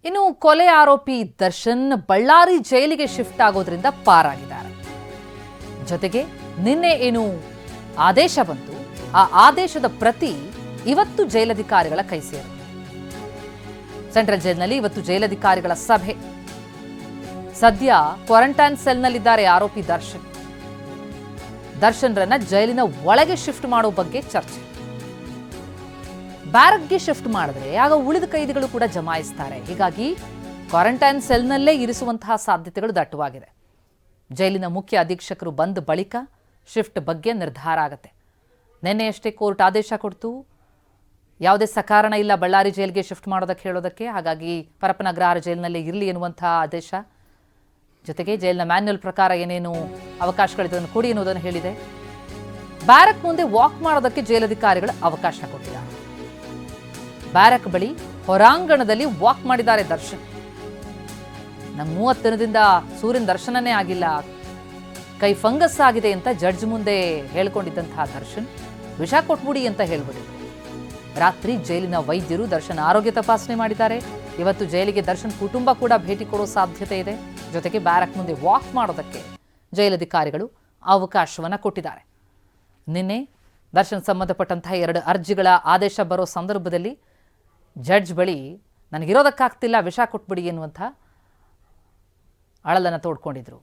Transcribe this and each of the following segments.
ಇನ್ನು ಕೊಲೆ ಆರೋಪಿ ದರ್ಶನ್ ಬಳ್ಳಾರಿ ಜೈಲಿಗೆ ಶಿಫ್ಟ್ ಆಗೋದ್ರಿಂದ ಪಾರಾಗಿದ್ದಾರೆ. ಜೊತೆಗೆ ನಿನ್ನೆ ಏನು ಆದೇಶ ಬಂತು, ಆ ಆದೇಶದ ಪ್ರತಿ ಇವತ್ತು ಜೈಲಧಿಕಾರಿಗಳ ಕೈ ಸೇರಿದೆ. ಸೆಂಟ್ರಲ್ ಜೈಲಿನಲ್ಲಿ ಇವತ್ತು ಜೈಲಧಿಕಾರಿಗಳ ಸಭೆ. ಸದ್ಯ ಕ್ವಾರಂಟೈನ್ ಸೆಲ್ನಲ್ಲಿದ್ದಾರೆ ಆರೋಪಿ ದರ್ಶನ್. ದರ್ಶನ್ರನ್ನ ಜೈಲಿನ ಒಳಗೆ ಶಿಫ್ಟ್ ಮಾಡೋ ಬಗ್ಗೆ ಚರ್ಚೆ. ಬ್ಯಾರಕ್ಗೆ ಶಿಫ್ಟ್ ಮಾಡಿದ್ರೆ ಆಗ ಉಳಿದ ಕೈದಿಗಳು ಕೂಡ ಜಮಾಯಿಸ್ತಾರೆ. ಹೀಗಾಗಿ ಕ್ವಾರಂಟೈನ್ ಸೆಲ್ನಲ್ಲೇ ಇರಿಸುವಂತಹ ಸಾಧ್ಯತೆಗಳು ದಟ್ಟವಾಗಿದೆ. ಜೈಲಿನ ಮುಖ್ಯ ಅಧೀಕ್ಷಕರು ಬಂದ ಬಳಿಕ ಶಿಫ್ಟ್ ಬಗ್ಗೆ ನಿರ್ಧಾರ ಆಗುತ್ತೆ. ನಿನ್ನೆಯಷ್ಟೇ ಕೋರ್ಟ್ ಆದೇಶ ಕೊಡ್ತು, ಯಾವುದೇ ಸಕಾರಣ ಇಲ್ಲ ಬಳ್ಳಾರಿ ಜೈಲಿಗೆ ಶಿಫ್ಟ್ ಮಾಡೋದಕ್ಕೆ ಹೇಳೋದಕ್ಕೆ. ಹಾಗಾಗಿ ಪರಪ್ಪನ ಅಗ್ರಹಾರ ಜೈಲಿನಲ್ಲೇ ಇರಲಿ ಎನ್ನುವಂತಹ ಆದೇಶ. ಜೊತೆಗೆ ಜೈಲಿನ ಮ್ಯಾನ್ಯುಯಲ್ ಪ್ರಕಾರ ಏನೇನು ಅವಕಾಶಗಳಿದ್ದನ್ನು ಕೊಡಿ ಎನ್ನುವುದನ್ನು ಹೇಳಿದೆ. ಬ್ಯಾರಕ್ ಮುಂದೆ ವಾಕ್ ಮಾಡೋದಕ್ಕೆ ಜೈಲಧಿಕಾರಿಗಳು ಅವಕಾಶ ಕೊಟ್ಟಿದ್ದಾರೆ. ಬ್ಯಾರಕ್ ಬಳಿ ಹೊರಾಂಗಣದಲ್ಲಿ ವಾಕ್ ಮಾಡಿದ್ದಾರೆ ದರ್ಶನ್. ನಮ್ಮ 30 ದಿನದಿಂದ ಸೂರ್ಯನ ದರ್ಶನನೇ ಆಗಿಲ್ಲ, ಕೈ ಫಂಗಸ್ ಆಗಿದೆ ಅಂತ ಜಡ್ಜ್ ಮುಂದೆ ಹೇಳ್ಕೊಂಡಿದ್ದಂತಹ ದರ್ಶನ್ ವಿಷ ಕೊಟ್ಬಿಡಿ ಅಂತ ಹೇಳ್ಬಿಟ್ಟಿದ್ರು. ರಾತ್ರಿ ಜೈಲಿನ ವೈದ್ಯರು ದರ್ಶನ್ ಆರೋಗ್ಯ ತಪಾಸಣೆ ಮಾಡಿದ್ದಾರೆ. ಇವತ್ತು ಜೈಲಿಗೆ ದರ್ಶನ್ ಕುಟುಂಬ ಕೂಡ ಭೇಟಿ ಕೊಡೋ ಸಾಧ್ಯತೆ ಇದೆ. ಜೊತೆಗೆ ಬ್ಯಾರಕ್ ಮುಂದೆ ವಾಕ್ ಮಾಡೋದಕ್ಕೆ ಜೈಲಧಿಕಾರಿಗಳು ಅವಕಾಶವನ್ನು ಕೊಟ್ಟಿದ್ದಾರೆ. ನಿನ್ನೆ ದರ್ಶನ್ ಸಂಬಂಧಪಟ್ಟಂತಹ 2 ಅರ್ಜಿಗಳ ಆದೇಶ ಬರೋ ಸಂದರ್ಭದಲ್ಲಿ ಜಡ್ಜ್ ಬಳಿ ನನಗಿರೋದಕ್ಕಾಗ್ತಿಲ್ಲ, ವಿಷ ಕೊಟ್ಬಿಡಿ ಎನ್ನುವಂಥ ಅಳಲನ್ನು ತೋಡ್ಕೊಂಡಿದ್ರು.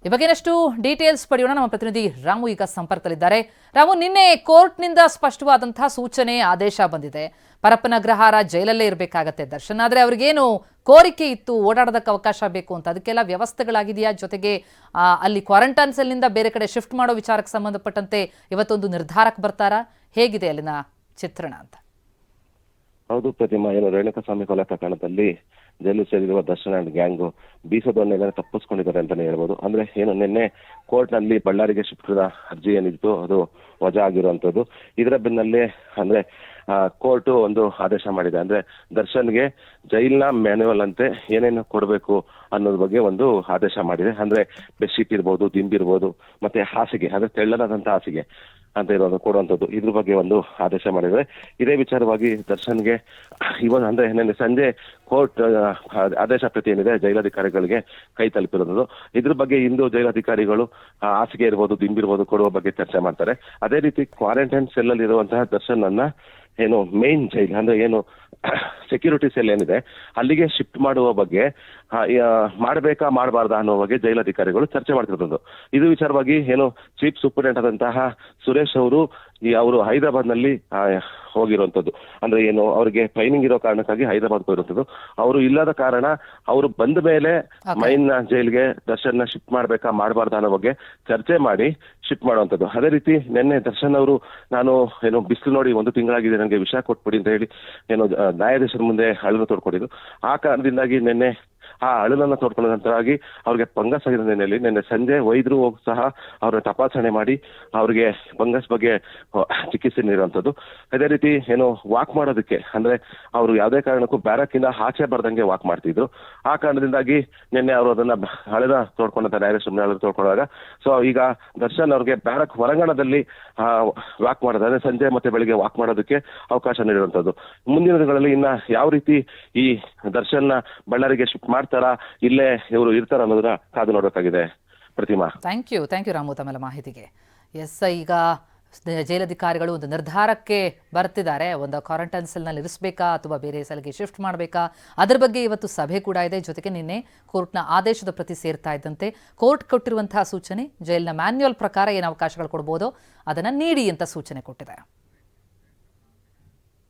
ಈ ಬಗ್ಗೆನಷ್ಟು ಡೀಟೇಲ್ಸ್ ಪಡೆಯೋಣ. ನಮ್ಮ ಪ್ರತಿನಿಧಿ ರಾಮು ಈಗ ಸಂಪರ್ಕದಲ್ಲಿದ್ದಾರೆ. ರಾಮು, ನಿನ್ನೆ ಕೋರ್ಟ್ನಿಂದ ಸ್ಪಷ್ಟವಾದಂತಹ ಸೂಚನೆ ಆದೇಶ ಬಂದಿದೆ. ಪರಪ್ಪನ ಅಗ್ರಹಾರ ಜೈಲಲ್ಲೇ ಇರಬೇಕಾಗತ್ತೆ ದರ್ಶನ್. ಆದರೆ ಅವ್ರಿಗೇನು ಕೋರಿಕೆ ಇತ್ತು, ಓಡಾಡೋದಕ್ಕೆ ಅವಕಾಶ ಬೇಕು ಅಂತ, ಅದಕ್ಕೆಲ್ಲ ವ್ಯವಸ್ಥೆಗಳಾಗಿದೆಯಾ? ಜೊತೆಗೆ ಅಲ್ಲಿ ಕ್ವಾರಂಟೈನ್ ಸೆಲ್ನಿಂದ ಬೇರೆ ಕಡೆ ಶಿಫ್ಟ್ ಮಾಡೋ ವಿಚಾರಕ್ಕೆ ಸಂಬಂಧಪಟ್ಟಂತೆ ಇವತ್ತೊಂದು ನಿರ್ಧಾರಕ್ಕೆ ಬರ್ತಾರಾ? ಹೇಗಿದೆ ಅಲ್ಲಿನ ಚಿತ್ರಣ ಅಂತ? ಹೌದು ಪ್ರತಿಮಾ, ಏನು ರೇಣುಕಾಸ್ವಾಮಿ ಕೊಲೆ ಪ್ರಕರಣದಲ್ಲಿ ಜೈಲು ಸೇರಿರುವ ದರ್ಶನ್ ಅಂಡ್ ಗ್ಯಾಂಗ್ ಬೀಸೋದನ್ನೆಲ್ಲ ತಪ್ಪಿಸ್ಕೊಂಡಿದ್ದಾರೆ ಅಂತಾನೆ ಹೇಳ್ಬೋದು. ಅಂದ್ರೆ ಏನು ನಿನ್ನೆ ಕೋರ್ಟ್ ನಲ್ಲಿ ಬಳ್ಳಾರಿಗೆ ಶಿಫ್ಟ್ ಅರ್ಜಿ ಏನಿತ್ತು ಅದು ವಜಾ ಆಗಿರುವಂತದ್ದು. ಇದರ ಬೆನ್ನಲ್ಲೇ ಅಂದ್ರೆ ಕೋರ್ಟ್ ಒಂದು ಆದೇಶ ಮಾಡಿದೆ. ಅಂದ್ರೆ ದರ್ಶನ್ಗೆ ಜೈಲಿನ ಮ್ಯಾನ್ಯುವಲ್ ಅಂತೆ ಏನೇನು ಕೊಡಬೇಕು ಅನ್ನೋದ್ರ ಬಗ್ಗೆ ಒಂದು ಆದೇಶ ಮಾಡಿದೆ. ಅಂದ್ರೆ ಬೆಡ್ಶೀಟ್ ಇರ್ಬೋದು, ದಿಂಬಿರ್ಬೋದು, ಮತ್ತೆ ಹಾಸಿಗೆ, ಅಂದ್ರೆ ತೆಳ್ಳನಾದಂತ ಹಾಸಿಗೆ ಅಂತ ಇರೋದು ಕೊಡುವಂಥದ್ದು. ಇದ್ರ ಬಗ್ಗೆ ಒಂದು ಆದೇಶ ಮಾಡಿದ್ರೆ ಇದೇ ವಿಚಾರವಾಗಿ ದರ್ಶನ್ಗೆ ಇವತ್ತು ಅಂದ್ರೆ ನಿನ್ನೆ ಸಂಜೆ ಕೋರ್ಟ್ ಆದೇಶ ಪ್ರತಿ ಏನಿದೆ ಜೈಲಾಧಿಕಾರಿಗಳಿಗೆ ಕೈ ತಲುಪಿರೋದು. ಇದ್ರ ಬಗ್ಗೆ ಇಂದು ಜೈಲಾಧಿಕಾರಿಗಳು ಹಾಸಿಗೆ ಇರ್ಬೋದು, ದಿಂಬಿರ್ಬೋದು ಕೊಡುವ ಬಗ್ಗೆ ಚರ್ಚೆ ಮಾಡ್ತಾರೆ. ಅದೇ ರೀತಿ ಕ್ವಾರಂಟೈನ್ ಸೆಲ್ ಅಲ್ಲಿ ಇರುವಂತಹ ದರ್ಶನ್ ಅನ್ನ ಏನು ಮೇನ್ ಜೈಲ್ ಅಂದ್ರೆ ಏನು ಸೆಕ್ಯೂರಿಟಿ ಸೆಲ್ ಏನಿದೆ ಅಲ್ಲಿಗೆ ಶಿಫ್ಟ್ ಮಾಡುವ ಬಗ್ಗೆ ಮಾಡಬೇಕಾ ಮಾಡಬಾರ್ದಾ ಅನ್ನೋ ಬಗ್ಗೆ ಜೈಲಾಧಿಕಾರಿಗಳು ಚರ್ಚೆ ಮಾಡ್ತಿರೋದು. ಇದು ವಿಚಾರವಾಗಿ ಏನು ಚೀಫ್ ಸೂಪರಿಂಟೆಂಡೆಂಟ್ ಆದಂತಹ ಸುರೇಶ್ ಅವರು ಹೈದರಾಬಾದ್ ನಲ್ಲಿ ಹೋಗಿರುವಂತದ್ದು. ಅಂದ್ರೆ ಏನು ಅವರಿಗೆ ಟ್ರೈನಿಂಗ್ ಇರೋ ಕಾರಣಕ್ಕಾಗಿ ಹೈದರಾಬಾದ್ ಹೋಗಿರುವಂತದ್ದು. ಅವರು ಇಲ್ಲದ ಕಾರಣ ಅವರು ಬಂದ ಮೇಲೆ ಮೈನ್ ಜೈಲ್ಗೆ ದರ್ಶನ್ ಶಿಫ್ಟ್ ಮಾಡ್ಬೇಕಾ ಮಾಡಬಾರ್ದಾ ಅನ್ನೋ ಬಗ್ಗೆ ಚರ್ಚೆ ಮಾಡಿ ಶಿಫ್ಟ್ ಮಾಡುವಂತದ್ದು. ಅದೇ ರೀತಿ ನಿನ್ನೆ ದರ್ಶನ್ ಅವರು ನಾನು ಏನು ಬಿಸಿಲು ನೋಡಿ 1 ತಿಂಗಳಾಗಿದೆ, ನನಗೆ ವಿಷ ಕೊಟ್ಬಿಡಿ ಅಂತ ಹೇಳಿ ಏನು ನ್ಯಾಯಾಧೀಶರ ಮುಂದೆ ಅಳಲು ತೋಡ್ಕೊಂಡಿದ್ದು. ಆ ಕಾರಣದಿಂದಾಗಿ ನಿನ್ನೆ ಆ ಅಳಲನ್ನ ತೋಡ್ಕೊಂಡ ನಂತರವಾಗಿ ಅವ್ರಿಗೆ ಫಂಗಸ್ ಆಗಿರೋ ನೆನೆಯಲ್ಲಿ ನಿನ್ನೆ ಸಂಜೆ ವೈದ್ಯರು ಸಹ ಅವ್ರ ತಪಾಸಣೆ ಮಾಡಿ ಅವ್ರಿಗೆ ಫಂಗಸ್ ಬಗ್ಗೆ ಚಿಕಿತ್ಸೆ ನೀಡುವಂಥದ್ದು. ಅದೇ ರೀತಿ ಏನು ವಾಕ್ ಮಾಡೋದಕ್ಕೆ ಅಂದ್ರೆ ಅವರು ಯಾವುದೇ ಕಾರಣಕ್ಕೂ ಬ್ಯಾರಕ್ಕಿಂದ ಆಚೆ ಬರ್ದಂಗೆ ವಾಕ್ ಮಾಡ್ತಿದ್ರು. ಆ ಕಾರಣದಿಂದಾಗಿ ನಿನ್ನೆ ಅವರು ಅದನ್ನ ಹಳೆದ ತೋಡ್ಕೊಂಡಂತ ನ್ಯಾಯಾಧೀಶರ ಅಳಲು ತೋಡ್ಕೊಂಡಾಗ ಸೊ ಈಗ ದರ್ಶನ್ ಅವ್ರಿಗೆ ಬ್ಯಾರಕ್ ಹೊರಾಂಗಣದಲ್ಲಿ ವಾಕ್ ಮಾಡೋದು, ಅಂದ್ರೆ ಸಂಜೆ ಮತ್ತೆ ಬೆಳಿಗ್ಗೆ ವಾಕ್ ಮಾಡೋದಕ್ಕೆ ಅವಕಾಶ ನೀಡುವಂಥದ್ದು. ಮುಂದಿನ ದಿನಗಳಲ್ಲಿ ಇನ್ನ ಯಾವ ರೀತಿ ಈ ದರ್ಶನ್ ಬಳ್ಳಾರಿಗೆ ಶಿಫ್ಟ್ ಮಾಡ್ತಾರಾ, ಇಲ್ಲೇ ಇವರು ಇರ್ತಾರ ಅನ್ನೋದನ್ನ ಕಾದು ನೋಡಬೇಕಾಗಿದೆ ಪ್ರತಿಮಾ. ಥ್ಯಾಂಕ್ ಯು ರಾಮು ತಮ್ಮೆಲ್ಲ ಮಾಹಿತಿಗೆ. ಎಸ್, ಈಗ ಜೈಲಧಿಕಾರಿಗಳು ಒಂದು ನಿರ್ಧಾರಕ್ಕೆ ಬರ್ತಿದ್ದಾರೆ. ಒಂದು ಕ್ವಾರಂಟೈನ್ ಸೆಲ್ನಲ್ಲಿ ಇರಿಸಬೇಕಾ ಅಥವಾ ಬೇರೆ ಸೆಲ್ಗೆ ಶಿಫ್ಟ್ ಮಾಡಬೇಕಾ, ಅದರ ಬಗ್ಗೆ ಇವತ್ತು ಸಭೆ ಕೂಡ ಇದೆ. ಜೊತೆಗೆ ನಿನ್ನೆ ಕೋರ್ಟ್ನ ಆದೇಶದ ಪ್ರತಿ ಸೇರ್ತಾ ಇದ್ದಂತೆ ಕೋರ್ಟ್ ಕೊಟ್ಟಿರುವಂತಹ ಸೂಚನೆ, ಜೈಲಿನ ಮ್ಯಾನ್ಯುಯಲ್ ಪ್ರಕಾರ ಏನು ಅವಕಾಶಗಳು ಕೊಡ್ಬೋದೋ ಅದನ್ನು ನೀಡಿ ಅಂತ ಸೂಚನೆ ಕೊಟ್ಟಿದೆ.